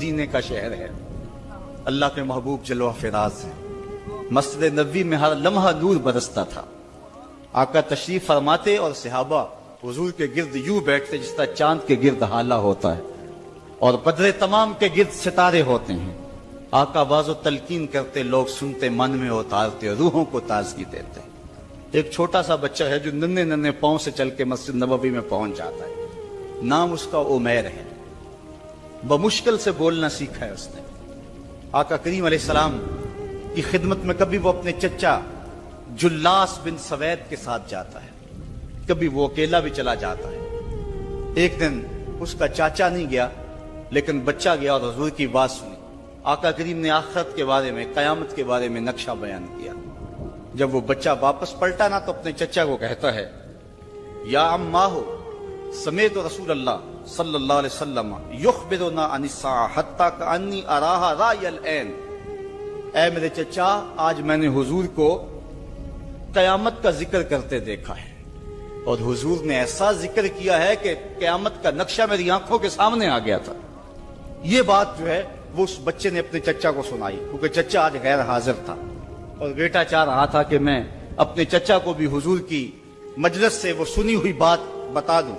مدینے کا شہر ہے، اللہ کے محبوب جلوہ فراز ہیں۔ مسجد نبوی میں ہر لمحہ نور برستا تھا۔ آقا تشریف فرماتے اور صحابہ حضور کے گرد یوں بیٹھتے جس طرح چاند کے گرد ہالہ ہوتا ہے اور بدر تمام کے گرد ستارے ہوتے ہیں۔ آقا باز و تلقین کرتے، لوگ سنتے، من میں اتارتے، روحوں کو تازگی دیتے۔ ایک چھوٹا سا بچہ ہے جو ننھے ننھے پاؤں سے چل کے مسجد نبوی میں پہنچ جاتا ہے۔ نام اس کا عمیر ہے۔ بمشکل سے بولنا سیکھا ہے اس نے۔ آقا کریم علیہ السلام کی خدمت میں کبھی وہ اپنے چچا جلاس بن سوید کے ساتھ جاتا ہے، کبھی وہ اکیلا بھی چلا جاتا ہے۔ ایک دن اس کا چاچا نہیں گیا لیکن بچہ گیا اور حضور کی بات سنی۔ آقا کریم نے آخرت کے بارے میں، قیامت کے بارے میں نقشہ بیان کیا۔ جب وہ بچہ واپس پلٹا نا تو اپنے چچا کو کہتا ہے، یا عماہ سمیت رسول اللہ صلی اللہ علیہ وسلم یخبرنا عن الساعہ حتی کانی اراہا رای العین۔ اے میرے چچا، آج میں نے حضور کو قیامت کا ذکر کرتے دیکھا ہے، اور حضور نے ایسا ذکر کیا ہے کہ قیامت کا نقشہ میری آنکھوں کے سامنے آ گیا تھا۔ یہ بات جو ہے وہ اس بچے نے اپنے چچا کو سنائی، کیونکہ چچا آج غیر حاضر تھا اور بیٹا چاہ رہا تھا کہ میں اپنے چچا کو بھی حضور کی مجلس سے وہ سنی ہوئی بات بتا دوں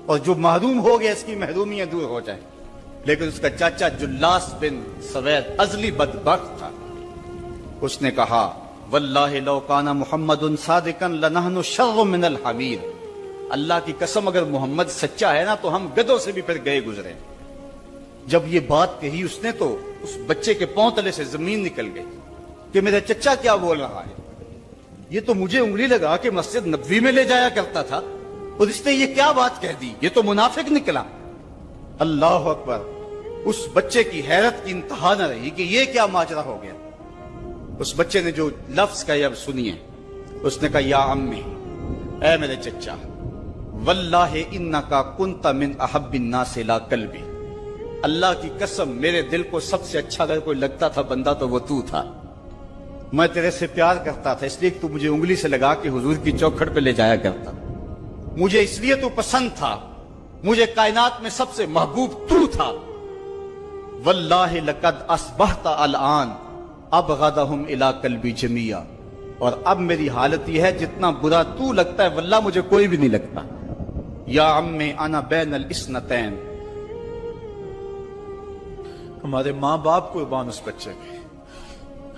اور جو محروم ہو گیا اس کی محرومیاں دور ہو جائیں۔ لیکن اس کا چاچا جلاس بن سوید ازلی بدبخت تھا۔ اس نے کہا، واللہ لو کان محمد صادقا لنحن شر من الحمیر۔ اللہ کی قسم اگر محمد سچا ہے نا تو ہم گدھوں سے بھی پھر گئے گزرے۔ جب یہ بات کہی اس نے تو اس بچے کے پاؤں تلے سے زمین نکل گئی کہ میرا چچا کیا بول رہا ہے۔ یہ تو مجھے انگلی لگا کہ مسجد نبوی میں لے جایا کرتا تھا اور اس نے یہ کیا بات کہہ دی، یہ تو منافق نکلا۔ اللہ اکبر۔ اس بچے کی حیرت کی انتہا نہ رہی کہ یہ کیا ماجرا ہو گیا۔ اس بچے نے جو لفظ کہا اب سنیے۔ اس نے کہا، یا امی، اے میرے چچا، واللہ انکا کنت من احب الناس لا قلبی۔ اللہ کی قسم میرے دل کو سب سے اچھا اگر کوئی لگتا تھا بندہ تو وہ تو تھا۔ میں تیرے سے پیار کرتا تھا اس لیے کہ تو مجھے انگلی سے لگا کے حضور کی چوکھٹ پہ لے جایا کرتا۔ مجھے اس لیے تو پسند تھا، مجھے کائنات میں سب سے محبوب تو تھا۔ واللہ لقد اصبحت الان ابغضهم الی قلبی جمیعا۔ اور اب میری حالت یہ ہے جتنا برا تو لگتا ہے واللہ مجھے کوئی بھی نہیں لگتا۔ یا عمی انا بین الاثنتین۔ ہمارے ماں باپ قربان اس بچے کے۔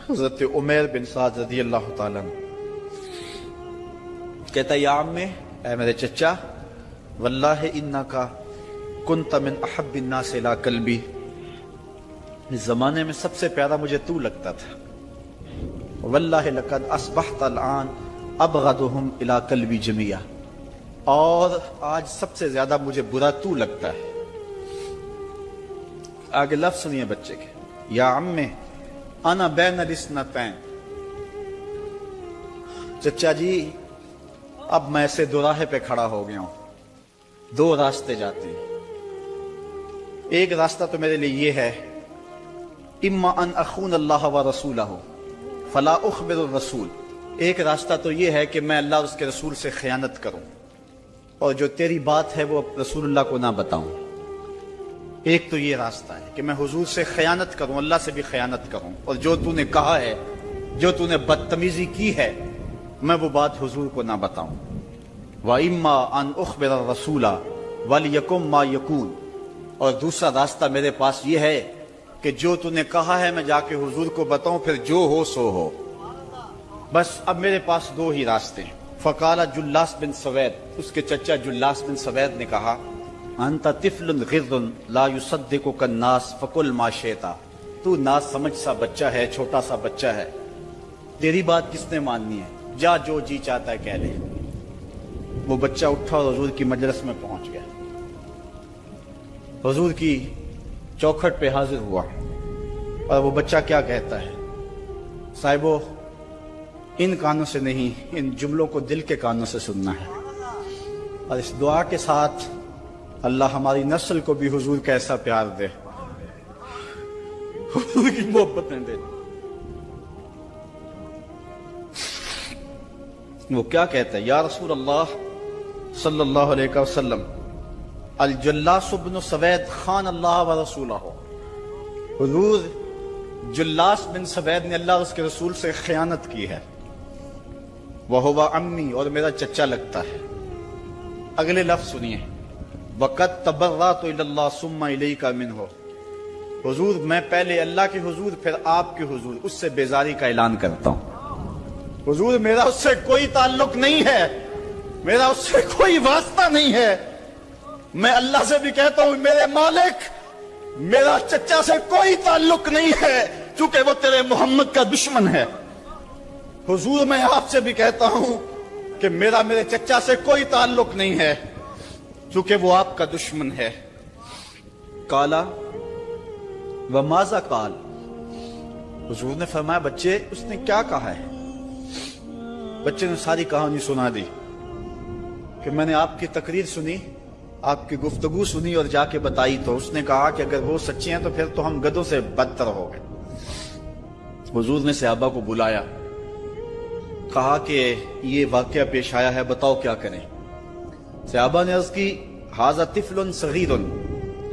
حضرت عمیر بن سعد رضی اللہ تعالیٰ عنہ کہتا ہے، یا عمی، اے میرے چچا، واللہ انکا کنت من احب الناس الی قلبی۔ اس زمانے میں سب سے پیارا مجھے تو لگتا تھا۔ واللہ لقد اصبحت الان ابغضهم الی قلبی جمیعا۔ اور آج سب سے زیادہ مجھے برا تو لگتا ہے۔ آگے لفظ سنیے بچے کے، یا عمی انا بین الاثنتین۔ چچا جی، اب میں ایسے دو راہے پہ کھڑا ہو گیا ہوں، دو راستے جاتے ہیں۔ ایک راستہ تو میرے لیے یہ ہے، اما ان اخون اللہ و رسولہ فلا اخبر الرسول۔ ایک راستہ تو یہ ہے کہ میں اللہ اور اس کے رسول سے خیانت کروں اور جو تیری بات ہے وہ رسول اللہ کو نہ بتاؤں۔ ایک تو یہ راستہ ہے کہ میں حضور سے خیانت کروں، اللہ سے بھی خیانت کروں، اور جو تو نے کہا ہے، جو تو نے بدتمیزی کی ہے، میں وہ بات حضور کو نہ بتاؤں۔ وَإِمَّا أَنْ أُخْبِرَ الرَّسُولَ وَلْيَكُنْ مَا يَكُونُ۔ اور دوسرا راستہ میرے پاس یہ ہے کہ جو تو نے کہا ہے میں جا کے حضور کو بتاؤں، پھر جو ہو سو ہو۔ بس اب میرے پاس دو ہی راستے ہیں۔ فقال جلاس بن سوید، اس کے چچا جلاس بن سوید نے کہا، انت طفل غر لا یصدقک الناس فقل ما شئت۔ تو ناز سمجھ سا بچہ ہے، چھوٹا سا بچہ ہے، تیری بات کس نے ماننی ہے، جا جو جی چاہتا ہے کہہ لے۔ وہ بچہ اٹھا اور حضور کی مجلس میں پہنچ گیا، حضور کی چوکھٹ پہ حاضر ہوا، اور وہ بچہ کیا کہتا ہے، صاحبو ان کانوں سے نہیں، ان جملوں کو دل کے کانوں سے سننا ہے، اور اس دعا کے ساتھ اللہ ہماری نسل کو بھی حضور کا ایسا پیار دے، حضور کی محبتیں دے۔ وہ کیا کہتا ہے، یا رسول اللہ صلی اللہ علیہ وسلم، الجلاس بن سوید خان اللہ و رسولہ۔ حضور جلاس بن سوید نے اللہ اور اس کے رسول سے خیانت کی ہے، وہ امی، اور میرا چچا لگتا ہے۔ اگلے لفظ سنیے، وَقَدْ تَبَرَّأْتُ إِلَى اللَّهِ ثُمَّ إِلَيْكَ مِنْهُ، حضور میں پہلے اللہ کے حضور پھر آپ کے حضور اس سے بیزاری کا اعلان کرتا ہوں۔ حضور میرا اس سے کوئی تعلق نہیں ہے، میرا اس سے کوئی واسطہ نہیں ہے۔ میں اللہ سے بھی کہتا ہوں میرے مالک، میرا چچا سے کوئی تعلق نہیں ہے چونکہ وہ تیرے محمد کا دشمن ہے۔ حضور میں آپ سے بھی کہتا ہوں کہ میرا میرے چچا سے کوئی تعلق نہیں ہے چونکہ وہ آپ کا دشمن ہے۔ کالا وماذا قال، حضور نے فرمایا بچے اس نے کیا کہا ہے؟ بچے نے ساری کہانی سنا دی کہ میں نے آپ کی تقریر سنی، آپ کی گفتگو سنی اور جا کے بتائی تو اس نے کہا کہ اگر وہ سچے ہیں تو پھر تو ہم گدھوں سے بدتر ہو گئے۔ حضور نے صحابہ کو بلایا، کہا کہ یہ واقعہ پیش آیا ہے، بتاؤ کیا کریں۔ صحابہ نے عرض کی ھذا طفل صغیر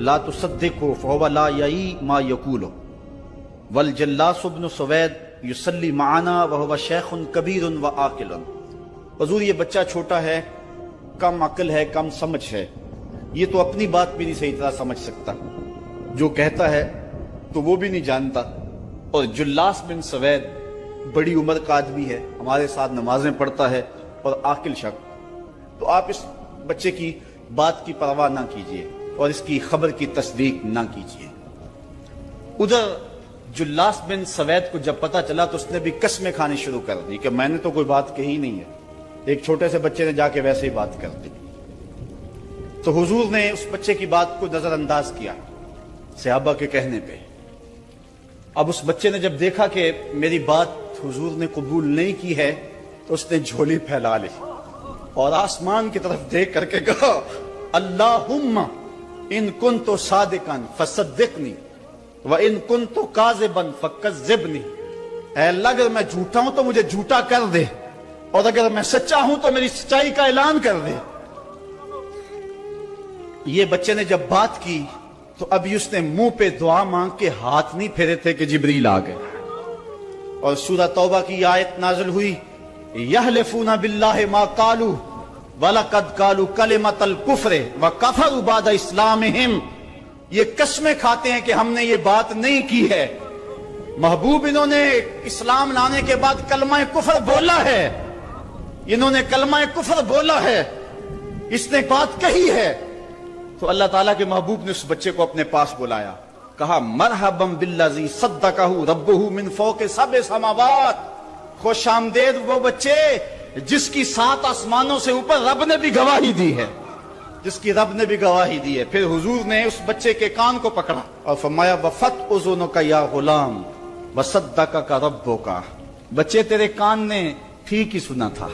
لا تصدقه فهو لا یعی ما یقول والجلاس بن سوید یصلی معنا وهو شیخ کبیر وعاقل، حضور یہ بچہ چھوٹا ہے، کم عقل ہے، کم سمجھ ہے، یہ تو اپنی بات بھی نہیں صحیح طرح سمجھ سکتا، جو کہتا ہے تو وہ بھی نہیں جانتا، اور جلاس بن سوید بڑی عمر کا آدمی ہے، ہمارے ساتھ نمازیں پڑھتا ہے اور عاقل شخص، تو آپ اس بچے کی بات کی پرواہ نہ کیجیے اور اس کی خبر کی تصدیق نہ کیجیے۔ ادھر جلاس بن سوید کو جب پتہ چلا تو اس نے بھی قسمیں کھانی شروع کر دی کہ میں نے تو کوئی بات کہی نہیں ہے، ایک چھوٹے سے بچے نے جا کے ویسے ہی بات کر دی۔ تو حضور نے اس بچے کی بات کو نظر انداز کیا صحابہ کے کہنے پہ۔ اب اس بچے نے جب دیکھا کہ میری بات حضور نے قبول نہیں کی ہے تو اس نے جھولی پھیلا لی اور آسمان کی طرف دیکھ کر کے کہا اللہم ان کنت صادقا فصدقنی وان کنت کاذبا فکذبنی، اے اللہ اگر میں جھوٹا ہوں تو مجھے جھوٹا کر دے، اور اگر میں سچا ہوں تو میری سچائی کا اعلان کر دے۔ یہ بچے نے جب بات کی تو ابھی اس نے منہ پہ دعا مانگ کے ہاتھ نہیں پھیرے تھے کہ جبریل آ گئے، اور سورہ توبہ کی آیت نازل ہوئی یحلفون باللہ ما قالوا وَلَقَدْ قَالُوا كَلِمَةَ الْكُفْرِ وَكَفَرُوا بَعْدَ اسلامہم، یہ قسمیں کھاتے ہیں کہ ہم نے یہ بات نہیں کی ہے۔ محبوب انہوں نے اسلام لانے کے بعد کلمہ کفر بولا ہے، انہوں نے کلمہ کفر بولا ہے، اس نے بات کہی ہے۔ تو اللہ تعالیٰ کے محبوب نے اس بچے کو اپنے پاس بلایا، کہا مرحبا بالذی صدقہ ربہ من فوق سبع سماوات، خوش آمدید وہ بچے جس کی 7 آسمانوں سے اوپر رب نے بھی گواہی دی ہے، جس کی رب نے بھی گواہی دی ہے۔ پھر حضور نے اس بچے کے کان کو پکڑا اور فرمایا وَفَتْ أُذُنُكَ يَا غُلَامُ وَصَدَّقَكَ رَبُّكَ، بچے تیرے کان نے ٹھیک ہی سنا تھا،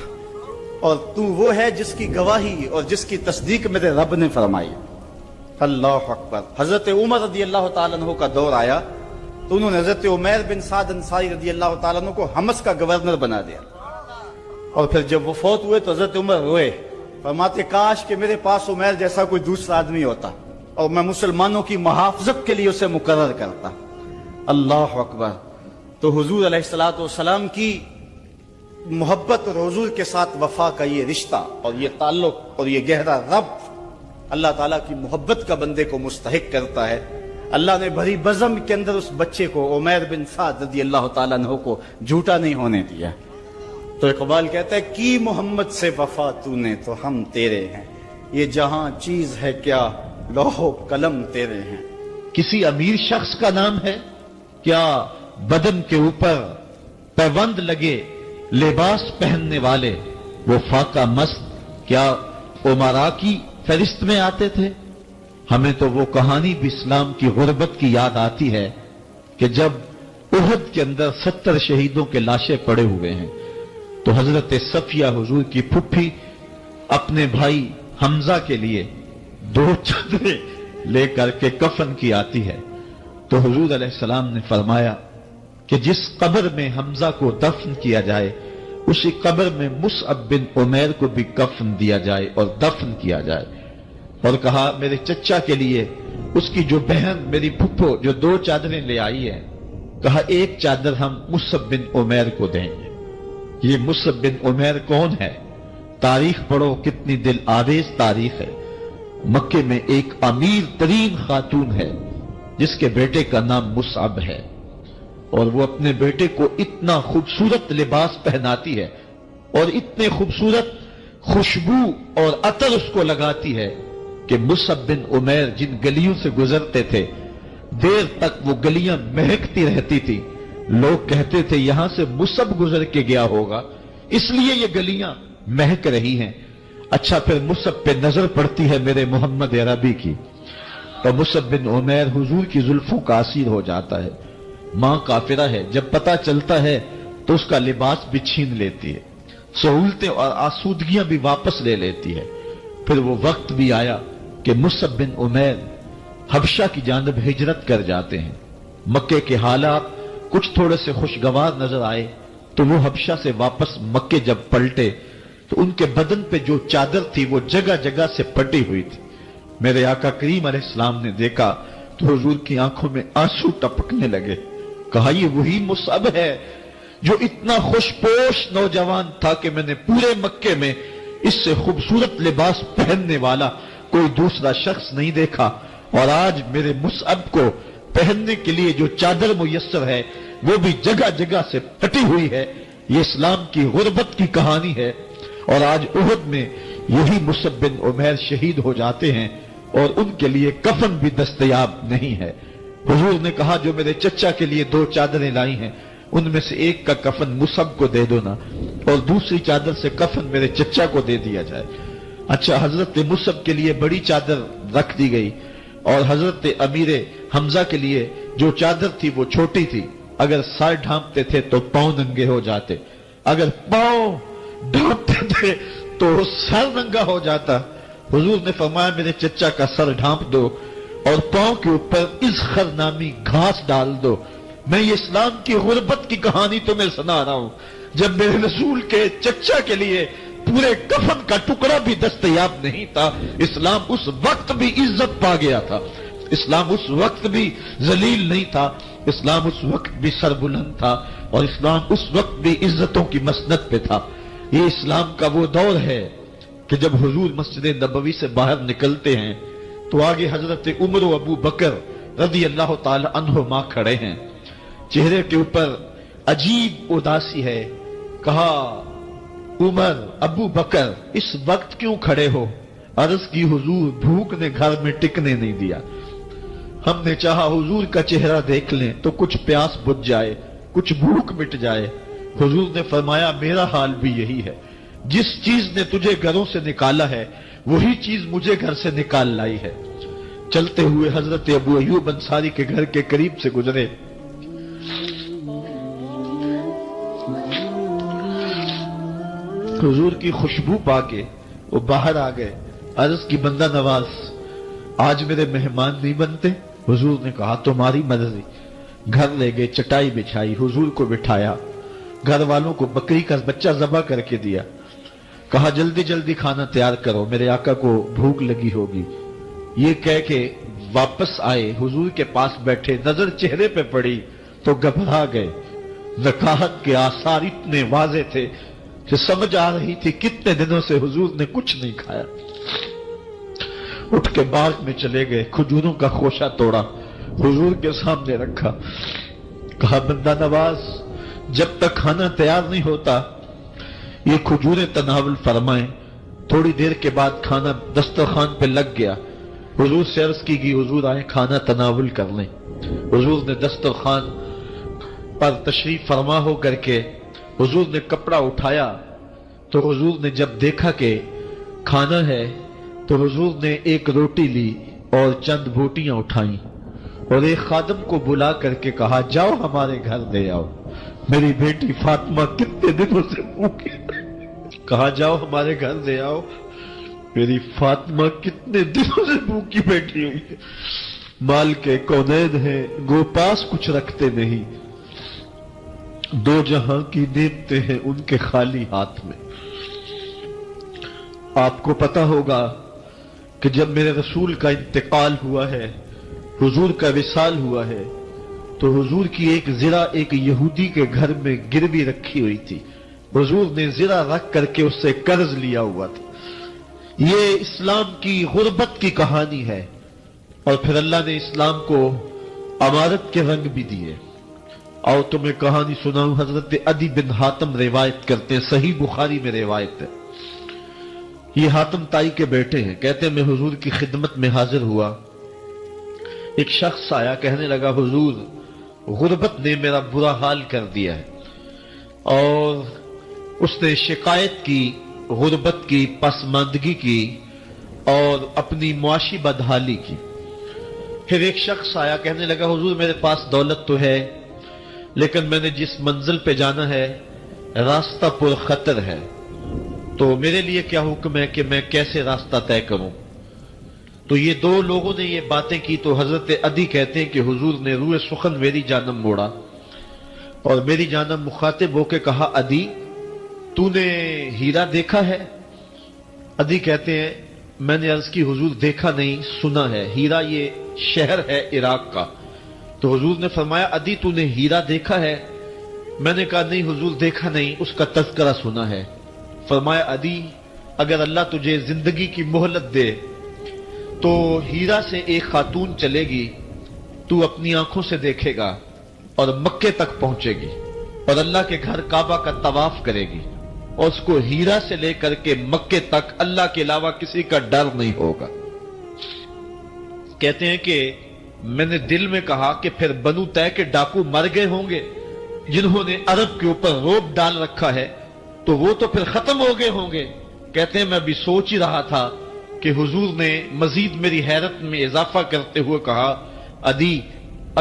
اور تو وہ ہے جس کی گواہی اور جس کی تصدیق میرے رب نے فرمائی۔ اللہ اکبر۔ حضرت عمر رضی اللہ تعالیٰ عنہ کا دور آیا تو انہوں نے حضرت عمیر بن سعد انصاری رضی اللہ تعالیٰ عنہ کو حمص کا گورنر بنا دیا، اور پھر جب وہ فوت ہوئے تو حضرت عمر روئے، فرماتے کاش کہ میرے پاس عمیر جیسا کوئی دوسرا آدمی ہوتا اور میں مسلمانوں کی محافظت کے لیے اسے مقرر کرتا۔ اللہ اکبر۔ تو حضور علیہ السلام کی محبت اور حضور کے ساتھ وفا کا یہ رشتہ اور یہ تعلق اور یہ گہرا ربط اللہ تعالیٰ کی محبت کا بندے کو مستحق کرتا ہے۔ اللہ نے بھری بزم کے اندر اس بچے کو عمیر بن سعد رضی اللہ تعالیٰ عنہ کو جھوٹا نہیں ہونے دیا۔ تو اقبال کہتا ہے کی محمد سے وفا تو نے تو ہم تیرے ہیں، یہ جہاں چیز ہے کیا لوح و قلم تیرے ہیں۔ کسی امیر شخص کا نام ہے کیا بدن کے اوپر پیوند لگے لباس پہننے والے وہ فاقہ مست کیا امراء کی فہرست میں آتے تھے؟ ہمیں تو وہ کہانی بھی اسلام کی غربت کی یاد آتی ہے کہ جب احد کے اندر 70 شہیدوں کے لاشیں پڑے ہوئے ہیں تو حضرت صفیہ حضور کی پھپھی اپنے بھائی حمزہ کے لیے 2 چادریں لے کر کے کفن کی آتی ہے، تو حضور علیہ السلام نے فرمایا کہ جس قبر میں حمزہ کو دفن کیا جائے اسی قبر میں مصعب بن عمیر کو بھی کفن دیا جائے اور دفن کیا جائے، اور کہا میرے چچا کے لیے اس کی جو بہن میری پھپھو جو 2 چادریں لے آئی ہے، کہا ایک چادر ہم مصعب بن عمیر کو دیں گے۔ یہ مصعب بن عمیر کون ہے؟ تاریخ پڑھو، کتنی دل آویز تاریخ ہے۔ مکے میں ایک امیر ترین خاتون ہے جس کے بیٹے کا نام مصعب ہے، اور وہ اپنے بیٹے کو اتنا خوبصورت لباس پہناتی ہے اور اتنے خوبصورت خوشبو اور عطر اس کو لگاتی ہے کہ مصعب بن عمیر جن گلیوں سے گزرتے تھے دیر تک وہ گلیاں مہکتی رہتی تھی۔ لوگ کہتے تھے یہاں سے مصعب گزر کے گیا ہوگا اس لیے یہ گلیاں مہک رہی ہیں۔ اچھا، پھر مصعب پہ نظر پڑتی ہے میرے محمد عربی کی، تو مصعب بن عمیر حضور کی زلفوں کا اسیر ہو جاتا ہے۔ ماں کافرہ ہے، جب پتہ چلتا ہے تو اس کا لباس بھی چھین لیتی ہے، سہولتیں اور آسودگیاں بھی واپس لے لیتی ہے۔ پھر وہ وقت بھی آیا کہ مصعب بن عمیر حبشہ کی جانب ہجرت کر جاتے ہیں۔ مکے کے حالات کچھ تھوڑے سے خوشگوار نظر آئے تو وہ حبشہ سے واپس مکے جب پلٹے تو ان کے بدن پہ جو چادر تھی وہ جگہ جگہ سے پٹی ہوئی تھی۔ میرے آقا کریم علیہ السلام نے دیکھا تو حضور کی آنکھوں میں آنسو ٹپکنے لگے۔ کہا یہ وہی مصعب ہے جو اتنا خوش پوش نوجوان تھا کہ میں نے پورے مکے میں اس سے خوبصورت لباس پہننے والا کوئی دوسرا شخص نہیں دیکھا، اور آج میرے مصعب کو پہننے کے لیے جو چادر میسر ہے وہ بھی جگہ جگہ سے پٹی ہوئی ہے۔ یہ اسلام کی غربت کی کہانی ہے، اور آج احد میں یہی مصعب بن عمیر شہید ہو جاتے ہیں اور ان کے لیے کفن بھی دستیاب نہیں ہے۔ حضور نے کہا جو میرے چچا کے لیے 2 چادریں لائی ہیں ان میں سے ایک کا کفن مصعب کو دے دو نا، اور دوسری چادر سے کفن میرے چچا کو دے دیا جائے۔ اچھا، حضرت مصعب کے لیے بڑی چادر رکھ دی گئی، اور حضرت امیر حمزہ کے لیے جو چادر تھی وہ چھوٹی تھی، اگر سر ڈھانپتے تھے تو پاؤں ننگے ہو جاتے، اگر پاؤں ڈھانپتے تھے تو سر ننگا ہو جاتا۔ حضور نے فرمایا میرے چچا کا سر ڈھانپ دو اور پاؤں کے اوپر اذخر نامی گھاس ڈال دو۔ میں یہ اسلام کی غربت کی کہانی تمہیں سنا رہا ہوں، جب میرے رسول کے چچا کے لیے پورے کفن کا ٹکڑا بھی دستیاب نہیں تھا، اسلام اس وقت بھی عزت پا گیا تھا، اسلام اس وقت بھی ذلیل نہیں تھا، اسلام اس وقت بھی سربلند تھا، اور اسلام اس وقت بھی عزتوں کی مسند پہ تھا۔ یہ اسلام کا وہ دور ہے کہ جب حضور مسجد نبوی سے باہر نکلتے ہیں تو آگے حضرت عمر و ابو بکر رضی اللہ تعالی عنہما کھڑے ہیں، چہرے کے اوپر عجیب اداسی ہے۔ کہا عمر، ابو بکر اس وقت کیوں کھڑے ہو؟ عرض کی حضور بھوک نے گھر میں ٹکنے نہیں دیا، ہم نے چاہا حضور کا چہرہ دیکھ لیں تو کچھ پیاس بجھ جائے، کچھ بھوک مٹ جائے۔ حضور نے فرمایا میرا حال بھی یہی ہے، جس چیز نے تجھے گھروں سے نکالا ہے وہی چیز مجھے گھر سے نکال لائی ہے۔ چلتے ہوئے حضرت ابو ایوب انصاری کے گھر کے قریب سے گزرے، حضور کی خوشبو پا کے وہ باہر آ گئے۔ عرض کی بندہ نواز آج میرے مہمان نہیں بنتے؟ حضور نے کہا تمہاری مرضی۔ گھر لے گئے، چٹائی بچھائی، حضور کو بٹھایا، گھر والوں کو بکری کا بچہ ذبح کر کے دیا، کہا جلدی جلدی کھانا تیار کرو، میرے آقا کو بھوک لگی ہوگی۔ یہ کہہ کے واپس آئے، حضور کے پاس بیٹھے، نظر چہرے پہ پڑی تو گھبرا گئے۔ نکاحت کے آثار اتنے واضح تھے کہ سمجھ آ رہی تھی کتنے دنوں سے حضور نے کچھ نہیں کھایا۔ اٹھ کے باغ میں چلے گئے، کھجوروں کا خوشہ توڑا، حضور کے سامنے رکھا، کہا بندہ نواز جب تک کھانا تیار نہیں ہوتا یہ کھجوریں تناول فرمائیں۔ تھوڑی دیر کے بعد کھانا دسترخوان پہ لگ گیا، حضور سے عرض کی گئی حضور آئے کھانا تناول کر لیں۔ حضور نے دسترخوان پر تشریف فرما ہو کر کے حضور نے کپڑا اٹھایا تو حضور نے جب دیکھا کہ کھانا ہے تو حضور نے ایک روٹی لی اور چند بوٹیاں اٹھائیں اور ایک خادم کو بلا کر کے کہا جاؤ ہمارے گھر دے آؤ، میری بیٹی فاطمہ کتنے دنوں سے بھوکی، کہا جاؤ ہمارے گھر دے آؤ، میری فاطمہ کتنے دنوں سے بھوکی بیٹھی ہوئی ہے، مال کے کونین ہیں گو پاس کچھ رکھتے نہیں، دو جہاں کی نعمتیں ہیں ان کے خالی ہاتھ میں۔ آپ کو پتا ہوگا کہ جب میرے رسول کا انتقال ہوا ہے حضور کا وصال ہوا ہے تو حضور کی ایک زرہ ایک یہودی کے گھر میں گروی رکھی ہوئی تھی. حضور نے زرہ رکھ کر کے اس سے قرض لیا ہوا تھا. یہ اسلام کی غربت کی کہانی ہے. اور پھر اللہ نے اسلام کو امارت کے رنگ بھی دیے. اور تمہیں کہانی سناؤں. حضرت عدی بن حاتم روایت کرتے ہیں, صحیح بخاری میں روایت ہے. یہ حاتم تائی کے بیٹے ہیں. کہتے ہیں میں حضور کی خدمت میں حاضر ہوا. ایک شخص آیا, کہنے لگا حضور غربت نے میرا برا حال کر دیا ہے. اور اس نے شکایت کی, غربت کی, پسماندگی کی اور اپنی معاشی بدحالی کی. پھر ایک شخص آیا, کہنے لگا حضور میرے پاس دولت تو ہے لیکن میں نے جس منزل پہ جانا ہے راستہ پر خطر ہے, تو میرے لیے کیا حکم ہے کہ میں کیسے راستہ طے کروں. تو یہ دو لوگوں نے یہ باتیں کی تو حضرت عدی کہتے ہیں کہ حضور نے روئے سخن میری جانب موڑا اور میری جانب مخاطب ہو کے کہا عدی تو نے ہیرا دیکھا ہے؟ عدی کہتے ہیں میں نے عرض کی حضور دیکھا نہیں, سنا ہے. ہیرا یہ شہر ہے عراق کا. تو حضور نے فرمایا عدی تو نے ہیرا دیکھا ہے؟ میں نے کہا نہیں حضور دیکھا نہیں, اس کا تذکرہ سنا ہے. فرمایا عدی اگر اللہ تجھے زندگی کی مہلت دے تو ہیرا سے ایک خاتون چلے گی, تو اپنی آنکھوں سے دیکھے گا اور مکے تک پہنچے گی اور اللہ کے گھر کعبہ کا طواف کرے گی اور اس کو ہیرا سے لے کر کے مکے تک اللہ کے علاوہ کسی کا ڈر نہیں ہوگا. کہتے ہیں کہ میں نے دل میں کہا کہ پھر بنو طے کے ڈاکو مر گئے ہوں گے جنہوں نے عرب کے اوپر روب ڈال رکھا ہے, تو وہ تو پھر ختم ہو گئے ہوں گے. کہتے ہیں میں بھی سوچ ہی رہا تھا کہ حضور نے مزید میری حیرت میں اضافہ کرتے ہوئے کہا عدی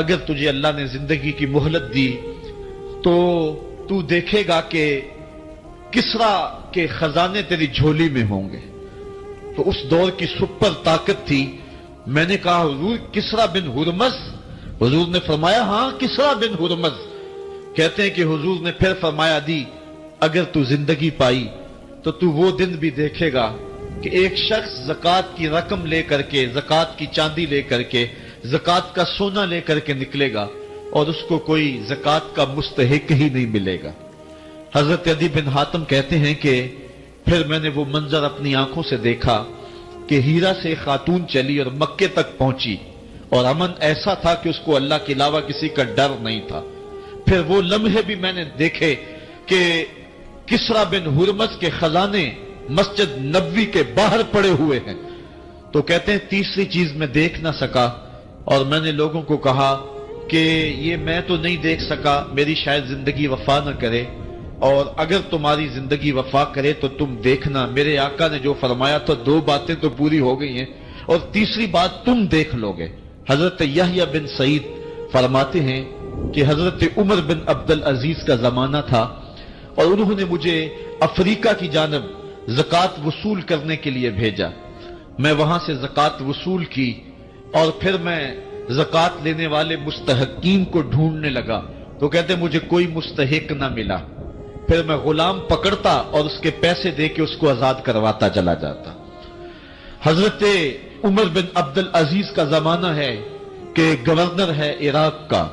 اگر تجھے اللہ نے زندگی کی مہلت دی تو دیکھے گا کہ کسرا کے خزانے تیری جھولی میں ہوں گے. تو اس دور کی سپر طاقت تھی. میں نے کہا حضور کسرا بن ہرمز؟ حضور نے فرمایا ہاں کسرا بن ہرمز. کہتے ہیں کہ حضور نے پھر فرمایا عدی اگر تو زندگی پائی تو وہ دن بھی دیکھے گا کہ ایک شخص زکوٰۃ کی رقم لے کر کے, زکوٰۃ کی چاندی لے کر کے, زکوٰۃ کا سونا لے کر کے نکلے گا اور اس کو کوئی زکوٰۃ کا مستحق ہی نہیں ملے گا. حضرت عدی بن حاتم کہتے ہیں کہ پھر میں نے وہ منظر اپنی آنکھوں سے دیکھا کہ ہیرا سے خاتون چلی اور مکے تک پہنچی اور امن ایسا تھا کہ اس کو اللہ کے علاوہ کسی کا ڈر نہیں تھا. پھر وہ لمحے بھی میں نے دیکھے کہ کسرا بن ہرمز کے خزانے مسجد نبوی کے باہر پڑے ہوئے ہیں. تو کہتے ہیں تیسری چیز میں دیکھ نہ سکا اور میں نے لوگوں کو کہا کہ یہ میں تو نہیں دیکھ سکا, میری شاید زندگی وفا نہ کرے, اور اگر تمہاری زندگی وفا کرے تو تم دیکھنا میرے آقا نے جو فرمایا تھا دو باتیں تو پوری ہو گئی ہیں اور تیسری بات تم دیکھ لو گے. حضرت یحییٰ بن سعید فرماتے ہیں کہ حضرت عمر بن عبد العزیز کا زمانہ تھا اور انہوں نے مجھے افریقہ کی جانب زکوٰۃ وصول کرنے کے لیے بھیجا. میں وہاں سے زکوٰۃ وصول کی اور پھر میں زکوٰۃ لینے والے مستحقین کو ڈھونڈنے لگا. تو کہتے مجھے کوئی مستحق نہ ملا. پھر میں غلام پکڑتا اور اس کے پیسے دے کے اس کو آزاد کرواتا چلا جاتا. حضرت عمر بن عبد العزیز کا زمانہ ہے کہ گورنر ہے عراق کا.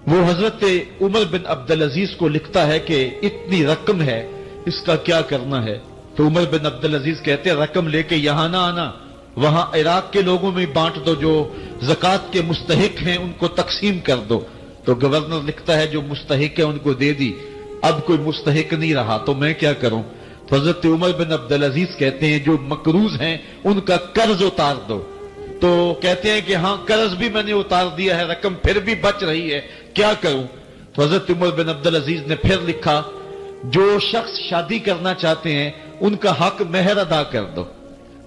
وہ حضرت عمر بن عبد العزیز کو لکھتا ہے کہ اتنی رقم ہے, اس کا کیا کرنا ہے؟ تو عمر بن عبد العزیز کہتے ہیں رقم لے کے یہاں نہ آنا, وہاں عراق کے لوگوں میں بانٹ دو, جو زکوٰۃ کے مستحق ہیں ان کو تقسیم کر دو. تو گورنر لکھتا ہے جو مستحق ہے ان کو دے دی, اب کوئی مستحق نہیں رہا تو میں کیا کروں؟ تو حضرت عمر بن عبد العزیز کہتے ہیں جو مقروض ہیں ان کا قرض اتار دو. تو کہتے ہیں کہ ہاں قرض بھی میں نے اتار دیا ہے, رقم پھر بھی بچ رہی ہے, کیا کروں؟ تو حضرت عمر بن عبد العزیز نے پھر لکھا جو شخص شادی کرنا چاہتے ہیں ان کا حق مہر ادا کر دو.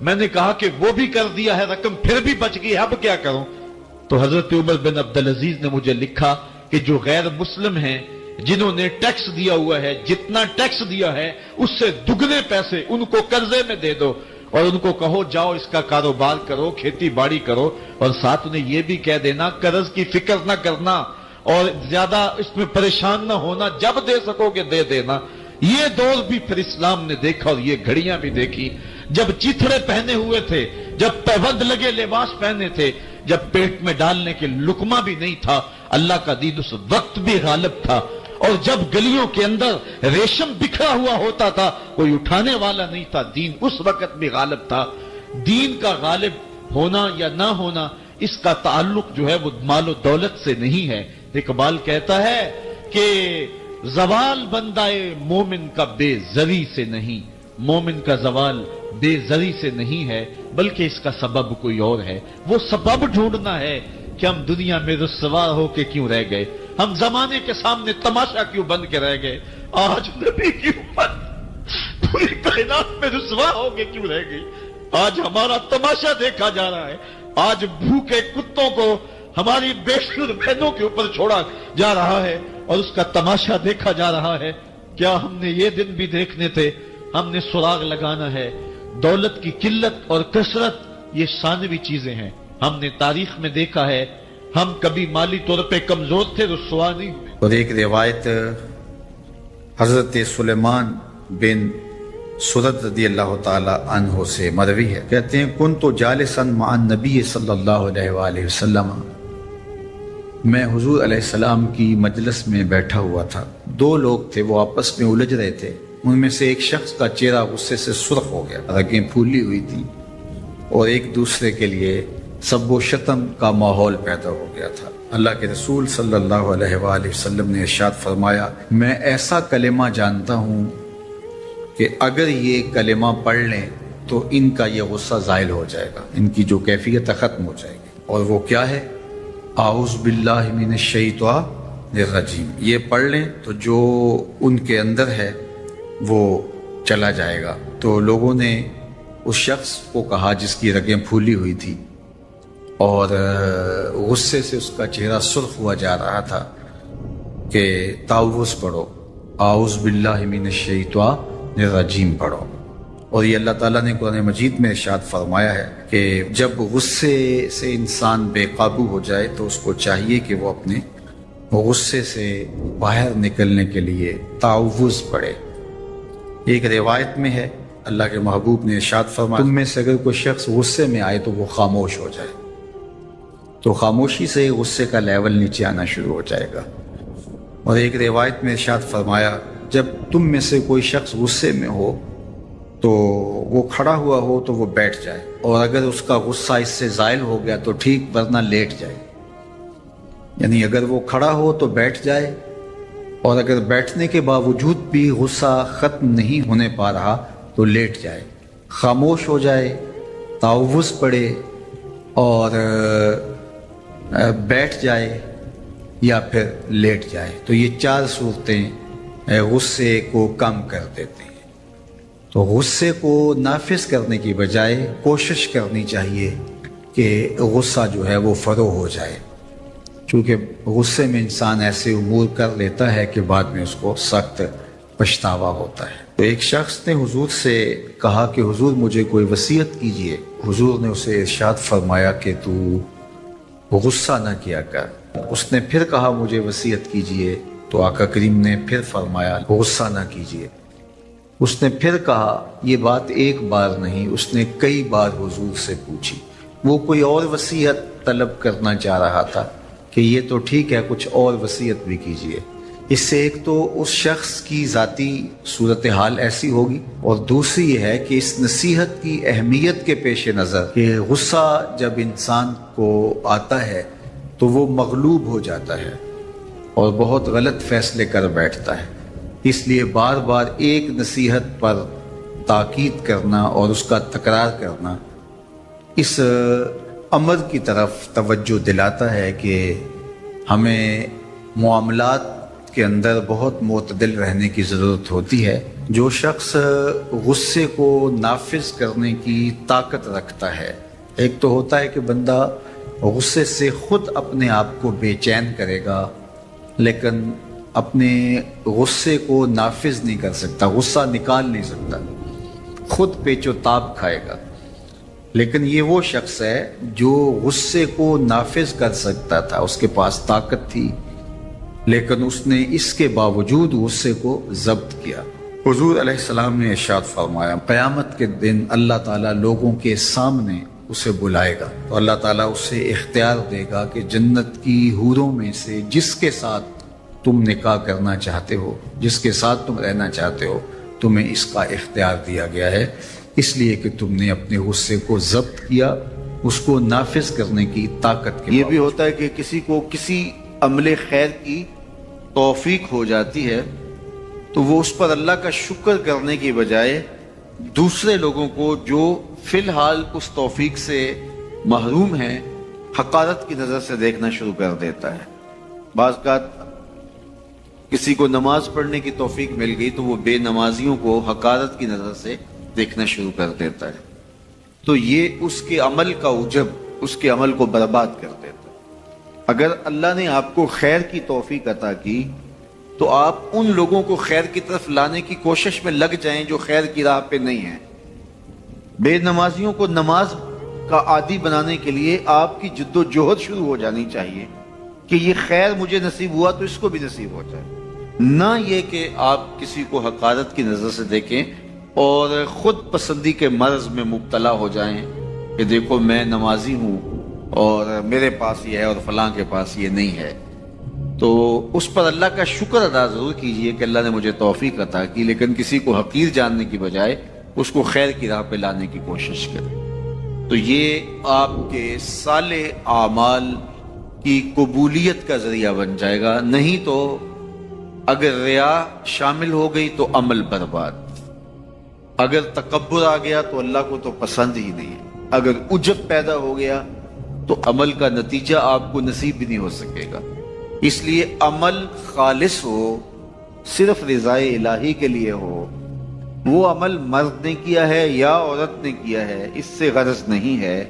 میں نے کہا کہ وہ بھی کر دیا ہے, رقم پھر بھی بچ گئی, اب کیا کروں؟ تو حضرت عمر بن عبد العزیز نے مجھے لکھا کہ جو غیر مسلم ہیں جنہوں نے ٹیکس دیا ہوا ہے, جتنا ٹیکس دیا ہے اس سے دگنے پیسے ان کو قرضے میں دے دو اور ان کو کہو جاؤ اس کا کاروبار کرو, کھیتی باڑی کرو, اور ساتھ انہیں یہ بھی کہہ دینا قرض کی فکر نہ کرنا اور زیادہ اس میں پریشان نہ ہونا, جب دے سکو گے دے دینا. یہ دور بھی پھر اسلام نے دیکھا اور یہ گھڑیاں بھی دیکھی. جب چیتھڑے پہنے ہوئے تھے, جب پیوند لگے لباس پہنے تھے, جب پیٹ میں ڈالنے کے لقمہ بھی نہیں تھا، اللہ کا دین اس وقت بھی غالب تھا، اور جب گلیوں کے اندر ریشم بکھرا ہوا ہوتا تھا کوئی اٹھانے والا نہیں تھا، دین اس وقت بھی غالب تھا۔ دین کا غالب ہونا یا نہ ہونا اس کا تعلق جو ہے وہ مال و دولت سے نہیں ہے۔ اقبال کہتا ہے کہ زوال بندہ مومن کا بے زری سے نہیں، مومن کا زوال بے زری سے نہیں ہے بلکہ اس کا سبب کوئی اور ہے۔ وہ سبب ڈھونڈنا ہے کہ ہم دنیا میں رسوا ہو کے کیوں رہ گئے، ہم زمانے کے سامنے تماشا کیوں بن کے رہ گئے، آج نبی کی امت پوری کائنات میں رسوا ہو کے کیوں رہ گئی، آج ہمارا تماشا دیکھا جا رہا ہے، آج بھوکے کتوں کو ہماری بے شمار بہنوں کے اوپر چھوڑا جا رہا ہے اور اس کا تماشا دیکھا جا رہا ہے۔ کیا ہم نے یہ دن بھی دیکھنے تھے؟ ہم نے سراغ لگانا ہے۔ دولت کی قلت اور کثرت یہ ثانوی چیزیں ہیں۔ ہم نے تاریخ میں دیکھا ہے ہم کبھی مالی طور پہ کمزور تھے، رسوا نہیں ہوئے۔ اور ایک روایت حضرت سلیمان بن سرد رضی اللہ تعالی عنہ سے مروی ہے، کہتے ہیں کنت جالسا مع النبی صلی اللہ علیہ وآلہ وسلم، میں حضور علیہ السلام کی مجلس میں بیٹھا ہوا تھا، دو لوگ تھے وہ آپس میں الجھ رہے تھے، ان میں سے ایک شخص کا چہرہ غصے سے سرخ ہو گیا، رگیں پھولی ہوئی تھی اور ایک دوسرے کے لیے سب و شتم کا ماحول پیدا ہو گیا تھا۔ اللہ کے رسول صلی اللہ علیہ وآلہ وسلم نے ارشاد فرمایا میں ایسا کلمہ جانتا ہوں کہ اگر یہ کلمہ پڑھ لیں تو ان کا یہ غصہ زائل ہو جائے گا، ان کی جو کیفیت ختم ہو جائے گی، اور وہ کیا ہے؟ اعوذ باللہ من الشیطان الرجیم، یہ پڑھ لیں تو جو ان کے اندر ہے وہ چلا جائے گا۔ تو لوگوں نے اس شخص کو کہا جس کی رگیں پھولی ہوئی تھی اور غصے سے اس کا چہرہ سرخ ہوا جا رہا تھا کہ تعوذ پڑھو، اعوذ باللہ من الشیطان الرجیم پڑھو۔ اور یہ اللہ تعالیٰ نے قرآن مجید میں ارشاد فرمایا ہے کہ جب غصے سے انسان بے قابو ہو جائے تو اس کو چاہیے کہ وہ اپنے غصے سے باہر نکلنے کے لیے تعوذ پڑھے۔ ایک روایت میں ہے اللہ کے محبوب نے ارشاد فرمایا تم میں سے اگر کوئی شخص غصے میں آئے تو وہ خاموش ہو جائے، تو خاموشی سے غصے کا لیول نیچے آنا شروع ہو جائے گا۔ اور ایک روایت میں ارشاد فرمایا جب تم میں سے کوئی شخص غصے میں ہو تو وہ کھڑا ہوا ہو تو وہ بیٹھ جائے، اور اگر اس کا غصہ اس سے زائل ہو گیا تو ٹھیک، ورنہ لیٹ جائے۔ یعنی اگر وہ کھڑا ہو تو بیٹھ جائے، اور اگر بیٹھنے کے باوجود بھی غصہ ختم نہیں ہونے پا رہا تو لیٹ جائے، خاموش ہو جائے، تعوذ پڑھے اور بیٹھ جائے یا پھر لیٹ جائے۔ تو یہ چار صورتیں غصے کو کم کر دیتے ہیں۔ تو غصے کو نافذ کرنے کی بجائے کوشش کرنی چاہیے کہ غصہ جو ہے وہ فروغ ہو جائے، کیونکہ غصے میں انسان ایسے امور کر لیتا ہے کہ بعد میں اس کو سخت پچھتاوا ہوتا ہے۔ تو ایک شخص نے حضور سے کہا کہ حضور مجھے کوئی وصیت کیجئے۔ حضور نے اسے ارشاد فرمایا کہ تو غصہ نہ کیا کر۔ اس نے پھر کہا مجھے وصیت کیجئے، تو آقا کریم نے پھر فرمایا غصہ نہ کیجئے۔ اس نے پھر کہا، یہ بات ایک بار نہیں، اس نے کئی بار حضور سے پوچھی۔ وہ کوئی اور وصیت طلب کرنا چاہ رہا تھا کہ یہ تو ٹھیک ہے، کچھ اور وصیت بھی کیجئے۔ اس سے ایک تو اس شخص کی ذاتی صورتحال ایسی ہوگی، اور دوسری یہ ہے کہ اس نصیحت کی اہمیت کے پیش نظر کہ غصہ جب انسان کو آتا ہے تو وہ مغلوب ہو جاتا ہے اور بہت غلط فیصلے کر بیٹھتا ہے، اس لیے بار بار ایک نصیحت پر تاکید کرنا اور اس کا تکرار کرنا اس امر کی طرف توجہ دلاتا ہے کہ ہمیں معاملات کے اندر بہت معتدل رہنے کی ضرورت ہوتی ہے۔ جو شخص غصے کو نافذ کرنے کی طاقت رکھتا ہے، ایک تو ہوتا ہے کہ بندہ غصے سے خود اپنے آپ کو بے چین کرے گا، لیکن اپنے غصے کو نافذ نہیں کر سکتا، غصہ نکال نہیں سکتا، خود پیچ و تاب کھائے گا۔ لیکن یہ وہ شخص ہے جو غصے کو نافذ کر سکتا تھا، اس کے پاس طاقت تھی، لیکن اس نے اس کے باوجود غصے کو ضبط کیا۔ حضور علیہ السلام نے ارشاد فرمایا قیامت کے دن اللہ تعالیٰ لوگوں کے سامنے اسے بلائے گا تو اللہ تعالیٰ اسے اختیار دے گا کہ جنت کی حوروں میں سے جس کے ساتھ تم نکاح کرنا چاہتے ہو، جس کے ساتھ تم رہنا چاہتے ہو، تمہیں اس کا اختیار دیا گیا ہے، اس لیے کہ تم نے اپنے غصے کو ضبط کیا، اس کو نافذ کرنے کی طاقت کے۔ یہ بھی ہوتا ہے کہ کسی کو کسی عمل خیر کی توفیق ہو جاتی ہے تو وہ اس پر اللہ کا شکر کرنے کی بجائے دوسرے لوگوں کو جو فی الحال اس توفیق سے محروم ہیں حقارت کی نظر سے دیکھنا شروع کر دیتا ہے۔ بعض اوقات کسی کو نماز پڑھنے کی توفیق مل گئی تو وہ بے نمازیوں کو حقارت کی نظر سے دیکھنا شروع کر دیتا ہے، تو یہ اس کے عمل کا عجب اس کے عمل کو برباد کر دیتا ہے۔ اگر اللہ نے آپ کو خیر کی توفیق عطا کی تو آپ ان لوگوں کو خیر کی طرف لانے کی کوشش میں لگ جائیں جو خیر کی راہ پہ نہیں ہیں۔ بے نمازیوں کو نماز کا عادی بنانے کے لیے آپ کی جد و جہد شروع ہو جانی چاہیے کہ یہ خیر مجھے نصیب ہوا تو اس کو بھی نصیب ہو جائے، نہ یہ کہ آپ کسی کو حقارت کی نظر سے دیکھیں اور خود پسندی کے مرض میں مبتلا ہو جائیں کہ دیکھو میں نمازی ہوں اور میرے پاس یہ ہے اور فلاں کے پاس یہ نہیں ہے۔ تو اس پر اللہ کا شکر ادا ضرور کیجئے کہ اللہ نے مجھے توفیق عطا کی، لیکن کسی کو حقیر جاننے کی بجائے اس کو خیر کی راہ پہ لانے کی کوشش کریں، تو یہ آپ کے صالح اعمال کی قبولیت کا ذریعہ بن جائے گا۔ نہیں تو اگر ریا شامل ہو گئی تو عمل برباد، اگر تکبر آ گیا تو اللہ کو تو پسند ہی نہیں ہے، اگر عجب پیدا ہو گیا تو عمل کا نتیجہ آپ کو نصیب بھی نہیں ہو سکے گا۔ اس لیے عمل خالص ہو، صرف رضائے الہی کے لیے ہو، وہ عمل مرد نے کیا ہے یا عورت نے کیا ہے اس سے غرض نہیں ہے،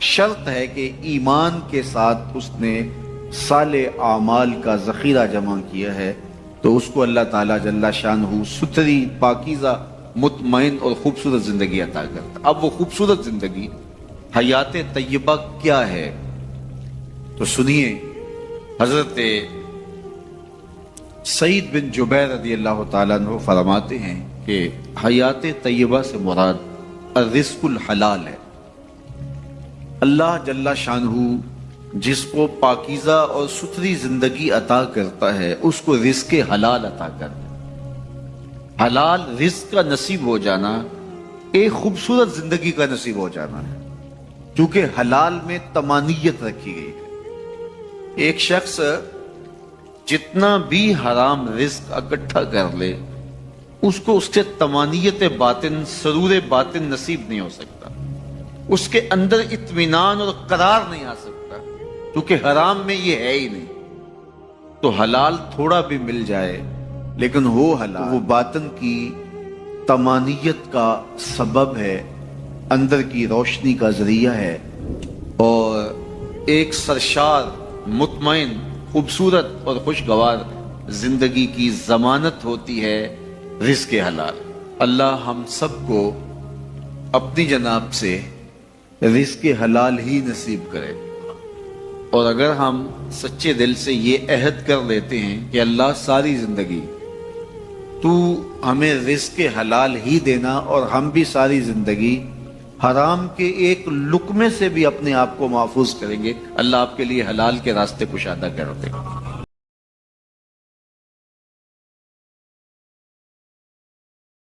شرط ہے کہ ایمان کے ساتھ اس نے صالح اعمال کا ذخیرہ جمع کیا ہے تو اس کو اللہ تعالیٰ جل شانہ ستھری، پاکیزہ، مطمئن اور خوبصورت زندگی عطا کرتا۔ اب وہ خوبصورت زندگی حیات طیبہ کیا ہے تو سنیے، حضرت سعید بن جبیر رضی اللہ تعالیٰ عنہ فرماتے ہیں کہ حیات طیبہ سے مراد الرزق الحلال ہے۔ اللہ جل شانہ جس کو پاکیزہ اور ستھری زندگی عطا کرتا ہے اس کو رزق حلال عطا کرتا ہے۔ حلال رزق کا نصیب ہو جانا ایک خوبصورت زندگی کا نصیب ہو جانا ہے، کیونکہ حلال میں طمانیت رکھی گئی ہے۔ ایک شخص جتنا بھی حرام رزق اکٹھا کر لے اس کو اس سے طمانیت باطن، سرور باطن نصیب نہیں ہو سکتا، اس کے اندر اطمینان اور قرار نہیں آ سکتا، کیونکہ حرام میں یہ ہے ہی نہیں۔ تو حلال تھوڑا بھی مل جائے لیکن ہو حلال، وہ باطن کی طمانیت کا سبب ہے، اندر کی روشنی کا ذریعہ ہے، اور ایک سرشار، مطمئن، خوبصورت اور خوشگوار زندگی کی ضمانت ہوتی ہے رزق حلال۔ اللہ ہم سب کو اپنی جناب سے رزق حلال ہی نصیب کرے، اور اگر ہم سچے دل سے یہ عہد کر لیتے ہیں کہ اللہ ساری زندگی تو ہمیں رزق حلال ہی دینا اور ہم بھی ساری زندگی حرام کے ایک لقمے سے بھی اپنے آپ کو محفوظ کریں گے، اللہ آپ کے لیے حلال کے راستے کشادہ کر دے گا۔